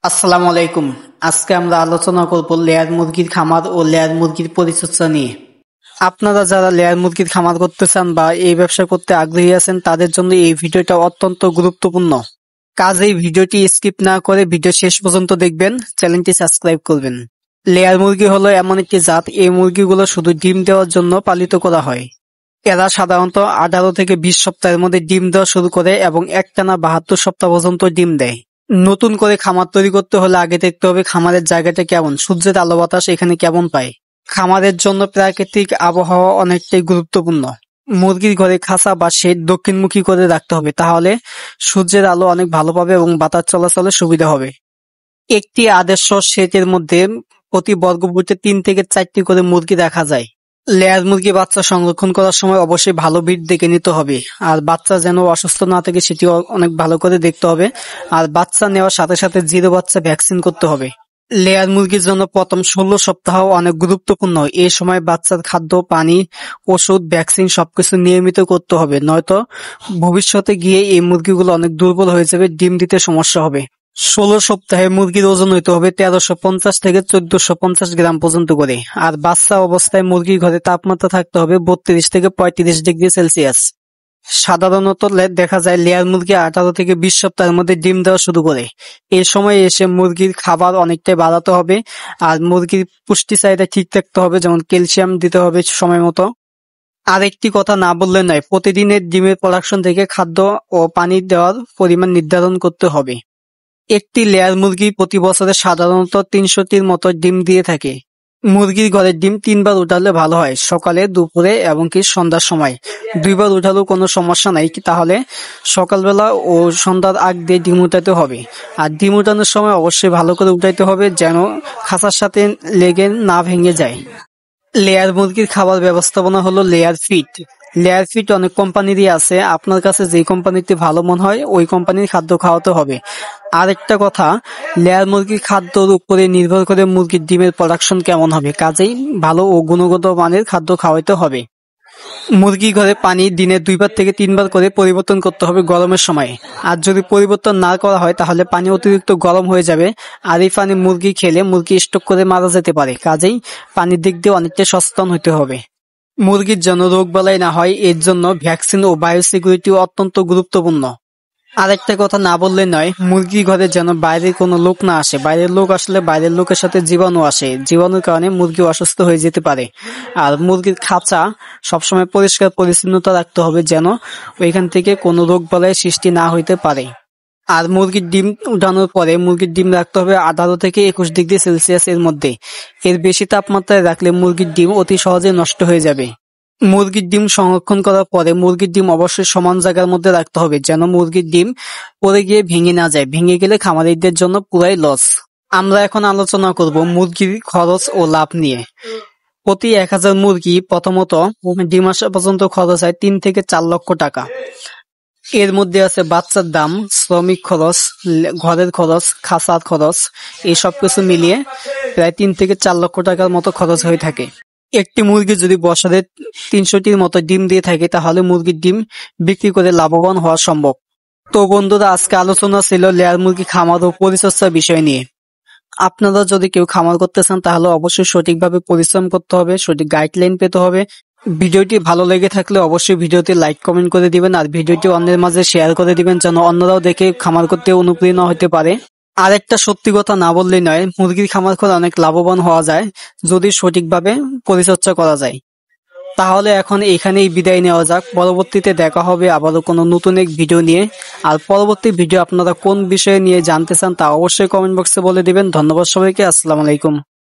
আসসালামু আলাইকুম। আজকে আমরা আলোচনা করব লেয়ার মুরগির খামার ও লেয়ার মুরগির পরিচর্যা নিয়ে। আপনারা যারা লেয়ার মুরগির খামার করতে চান বা এই ব্যবসা করতে আগ্রহী আছেন তাদের জন্য এই ভিডিওটা অত্যন্ত গুরুত্বপূর্ণ। কাজেই ভিডিওটি স্কিপ না করে ভিডিও শেষ পর্যন্ত দেখবেন, চ্যানেলটি সাবস্ক্রাইব করবেন। লেয়ার মুরগি হলো এমন একটি জাত, এই মুরগিগুলো শুধু ডিম দেওয়ার জন্য পালিত করা হয়। এরা সাধারণত 18 থেকে 20 সপ্তাহের মধ্যে ডিম দেওয়া শুরু করে এবং একটানা 72 সপ্তাহ পর্যন্ত ডিম দেয়। নতুন করে খামার তৈরি করতে হলে আগে দেখতে হবে খামারের জায়গাটা কেমন, সূর্যের আলো বাতাস এখানে কেমন পায়। খামারের জন্য প্রাকৃতিক আবহাওয়া অনেকটাই গুরুত্বপূর্ণ। মুরগির ঘরে খাঁচা বা শেড দক্ষিণমুখী করে রাখতে হবে, তাহলে সূর্যের আলো অনেক ভালো পাবে এবং বাতাস চলাচলের সুবিধা হবে। একটি আদর্শ শেডের মধ্যে প্রতি বর্গফুটে 3 থেকে 4টি করে মুরগি রাখা যায়। লেয়ার মুরগি বাচ্চা সংরক্ষণ করার সময় অবশ্যই ভালো ব্রিড দেখে নিতে হবে, আর বাচ্চা যেন অসুস্থ না থাকে সেটিও অনেক ভালো করে দেখতে হবে। আর বাচ্চা নেওয়ার সাথে সাথে জিরো বাচ্চা ভ্যাকসিন করতে হবে। লেয়ার মুরগির জন্য প্রথম 16 সপ্তাহ অনেক গুরুত্বপূর্ণ। এই সময় বাচ্চার খাদ্য, পানি, ওষুধ, ভ্যাকসিন সবকিছু নিয়মিত করতে হবে, নয়তো ভবিষ্যতে গিয়ে এই মুরগিগুলো অনেক দুর্বল হয়ে যাবে, ডিম দিতে সমস্যা হবে। 16 সপ্তাহে মুরগির ওজন হইতে হবে 1350 থেকে 1450 গ্রাম পর্যন্ত করে। আর বাচ্চা অবস্থায় মুরগির ঘরে তাপমাত্রা থাকতে হবে 32 থেকে 35 ডিগ্রি সেলসিয়াস। সাধারণত দেখা যায় লেয়ার মুরগি 18 থেকে 20 সপ্তাহের মধ্যে ডিম দেওয়া শুরু করে। এই সময় এসে মুরগির খাবার অনেকটাই বাড়াতে হবে, আর মুরগির পুষ্টি চাহিদা ঠিক রাখতে হবে, যেমন ক্যালসিয়াম দিতে হবে সময় মতো। আরেকটি কথা না বললে নয়, প্রতিদিনের ডিমের প্রোডাকশন থেকে খাদ্য ও পানি দেওয়ার পরিমাণ নির্ধারণ করতে হবে। একটি লেয়ার মুরগি প্রতি বছরে সাধারণত 300টির মতো ডিম দিয়ে থাকে। মুরগির ঘরের ডিম 3 বার উঠালে ভালো হয়, সকালে, দুপুরে এবং কি সন্ধ্যার সময়। 2 বার উঠালেও কোনো সমস্যা নাই, তাহলে সকালবেলা ও সন্ধ্যার আগ দিয়ে ডিম উঠাতে হবে। আর ডিম উঠানোর সময় অবশ্যই ভালো করে উঠাইতে হবে, যেন খাঁচার সাথে লেগে না ভেঙে যায়। লেয়ার মুরগির খাবার ব্যবস্থাপনা হলো লেয়ার ফিড। লেয়ার ফিড অনেক কোম্পানিরই আছে, আপনার কাছে যে কোম্পানিতে ভালো মনে হয় ওই কোম্পানির খাদ্য খাওয়াতে হবে। আরেকটা কথা, লেয়ার মুরগির খাদ্যর উপরে নির্ভর করে মুরগির ডিমের প্রোডাকশন কেমন হবে, কাজেই ভালো ও গুণগত মানের খাদ্য খাওয়াতে হবে। মুরগির ঘরে পানি দিনে 2 বার থেকে 3 বার করে পরিবর্তন করতে হবে গরমের সময়। আর যদি পরিবর্তন না করা হয় তাহলে পানি অতিরিক্ত গরম হয়ে যাবে, আর এই পানি মুরগি খেলে মুরগি স্ট্রোক করে মারা যেতে পারে। কাজেই পানির দিক দিয়ে অনেকটা সচেতন হতে হবে। মুরগির যেন রোগবালাই না হয়, এর জন্য ভ্যাকসিন ও বায়োসিকিউরিটি অত্যন্ত গুরুত্বপূর্ণ। আরেকটা কথা না বললে নয়, মুরগির ঘরে যেন বাইরের কোনো লোক না আসে। বাইরের লোক আসলে বাইরের লোকের সাথে জীবাণু আসে, জীবাণুর কারণে মুরগি অসুস্থ হয়ে যেতে পারে। আর মুরগির খাঁচা সবসময় পরিষ্কার পরিচ্ছন্নতা রাখতে হবে, যেন ওইখান থেকে কোনো রোগবালাই সৃষ্টি না হইতে পারে। আর মুরগির ডিম উঠানোর পরে মুরগির ডিম রাখতে হবে 18 থেকে 21 ডিগ্রি সেলসিয়াস এর মধ্যে। এর বেশি তাপমাত্রায় রাখলে মুরগির ডিম অতি সহজে নষ্ট হয়ে যাবে। মুরগির ডিম সংরক্ষণ করার পরে মুরগির ডিম অবশ্যই সমান জায়গার মধ্যে রাখতে হবে, যেন মুরগির ডিম পড়ে গিয়ে ভেঙে না যায়। ভেঙে গেলে খামারিদের জন্য পুরাই লস। আমরা এখন আলোচনা করব মুরগির খরচ ও লাভ নিয়ে। প্রতি 1000 মুরগি প্রথমত ডিম আসা পর্যন্ত খরচ হয় 3 থেকে 4 লক্ষ টাকা। এর মধ্যে আছে বাচ্চার দাম, শ্রমিক খরচ, ঘরের খরচ, খাঁচার খরচ, এই সবকিছু মিলিয়ে প্রায় 3 থেকে 4 লক্ষ টাকার মতো খরচ হয়ে থাকে। একটি মুরগি যদি বছরে 300টির মতো ডিম দিয়ে থাকে তাহলে মুরগির ডিম বিক্রি করে লাভবান হওয়া সম্ভব। তো বন্ধুরা, আজকে আলোচনা ছিল লেয়ার মুরগি খামার ও পরিচর্যার বিষয় নিয়ে। আপনারা যদি কেউ খামার করতে চান তাহলে অবশ্যই সঠিকভাবে পরিশ্রম করতে হবে, সঠিক গাইডলাইন পেতে হবে। ভিডিওটি ভালো লেগে থাকলে অবশ্যই ভিডিওতে লাইক কমেন্ট করে দিবেন, আর ভিডিওটি অন্যের মাঝে শেয়ার করে দিবেন, যেন অন্যরাও দেখে খামার করতে অনুপ্রেরণা হতে পারে। আর একটা সত্যি কথা না বললেই নয়, মুরগির খামার করে অনেক লাভবান হওয়া যায় যদি সঠিকভাবে পরিচর্যা করা যায়। তাহলে এখন এখানেই বিদায় নেওয়া যাক, পরবর্তীতে দেখা হবে আবারও কোনো নতুন এক ভিডিও নিয়ে। আর পরবর্তী ভিডিও আপনারা কোন বিষয়ে নিয়ে জানতে চান তা অবশ্যই কমেন্ট বক্সে বলে দিবেন। ধন্যবাদ সবাইকে, আসসালামু আলাইকুম।